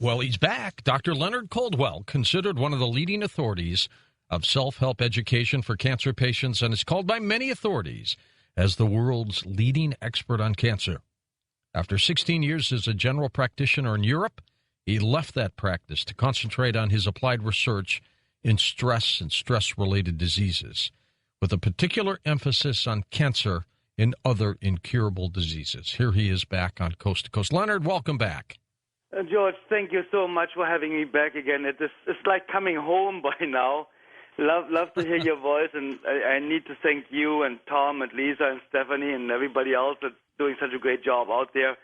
Well, he's back. Dr. Leonard Coldwell, considered one of the leading authorities of self-help education for cancer patients, and is called by many authorities as the world's leading expert on cancer. After 16 years as a general practitioner in Europe, he left that practice to concentrate on his applied research in stress and stress-related diseases, with a particular emphasis on cancer and other incurable diseases. Here he is back on Coast to Coast. Leonard, welcome back. George, thank you so much for having me back again. It's like coming home by now. Love to hear your voice, and I need to thank you and Tom and Lisa and Stephanie and everybody else that's doing such a great job out there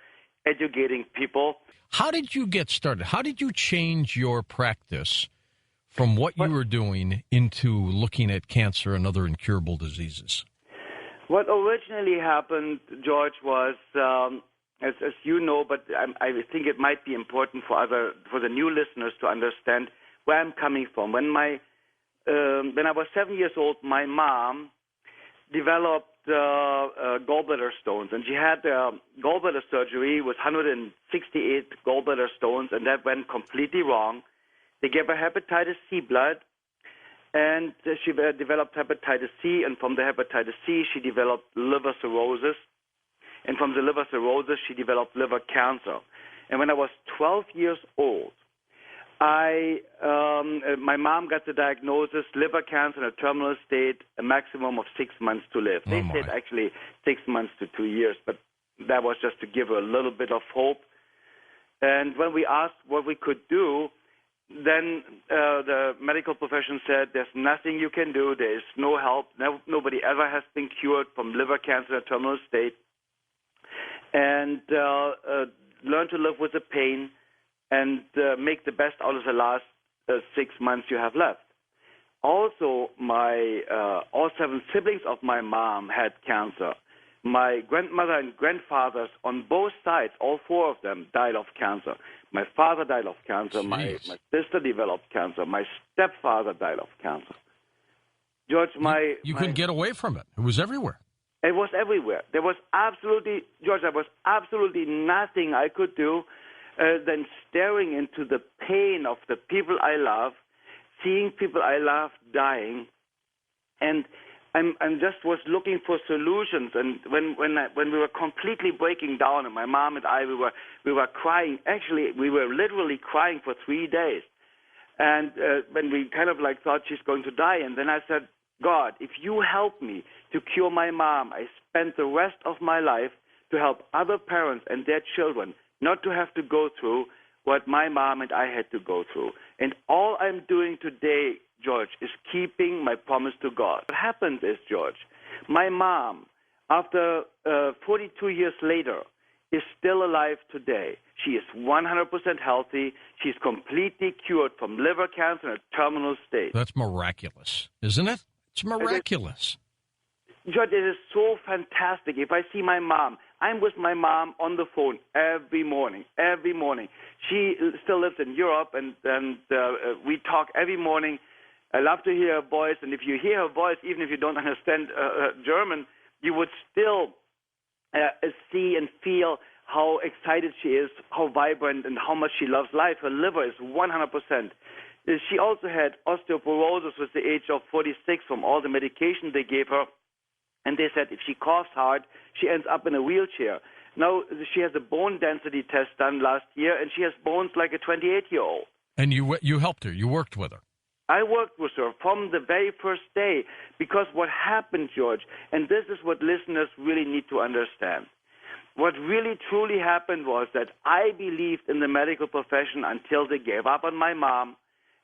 educating people. How did you get started? How did you change your practice from what you were doing into looking at cancer and other incurable diseases? What originally happened, George, was, as you know, but I think it might be important for the new listeners to understand where I'm coming from. When I was 7 years old, my mom developed gallbladder stones, and she had gallbladder surgery with 168 gallbladder stones, and that went completely wrong. They gave her hepatitis C blood, and she developed hepatitis C, and from the hepatitis C, she developed liver cirrhosis, and from the liver cirrhosis, she developed liver cancer. And when I was 12 years old, my mom got the diagnosis, liver cancer in a terminal state, a maximum of 6 months to live. They said actually 6 months to 2 years, but that was just to give her a little bit of hope. And when we asked what we could do, then the medical profession said, there's nothing you can do. There is no help. Nobody ever has been cured from liver cancer in a terminal state. And learn to live with the pain and make the best out of the last 6 months you have left. Also, all 7 siblings of my mom had cancer. My grandmother and grandfathers on both sides, all 4 of them, died of cancer. My father died of cancer. My sister developed cancer. My stepfather died of cancer. George, you couldn't get away from it. It was everywhere. It was everywhere. There was absolutely nothing I could do than staring into the pain of the people I love, seeing people I love dying, and I just was looking for solutions. And when we were completely breaking down, and my mom and I we were crying. Actually, we were literally crying for 3 days. And when we kind of like thought she's going to die, and then I said, God, if you help me to cure my mom, I spent the rest of my life to help other parents and their children not to have to go through what my mom and I had to go through. And all I'm doing today, George, is keeping my promise to God. What happened is, George, my mom, after 42 years later, is still alive today. She is 100% healthy. She's completely cured from liver cancer in a terminal state. That's miraculous, isn't it? It's miraculous. George, it is so fantastic. If I see my mom, I'm with my mom on the phone every morning. She still lives in Europe, and we talk every morning. I love to hear her voice, and if you hear her voice, even if you don't understand German, you would still see and feel how excited she is, how vibrant, and how much she loves life. Her liver is 100%. She also had osteoporosis with the age of 46 from all the medication they gave her. And they said if she coughs hard, she ends up in a wheelchair. Now, she has a bone density test done last year, and she has bones like a 28-year-old. And you helped her. You worked with her. I worked with her from the very first day, because what happened, George, and this is what listeners really need to understand. What really truly happened was that I believed in the medical profession until they gave up on my mom.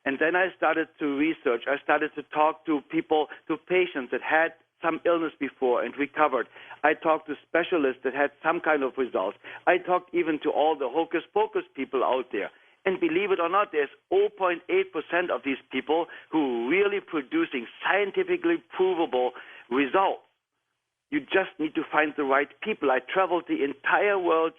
And then I started to research. I started to talk to people, to patients that had some illness before and recovered. I talked to specialists that had some kind of results. I talked even to all the hocus-pocus people out there. And believe it or not, there's 0.8% of these people who are really producing scientifically provable results. You just need to find the right people. I traveled the entire world,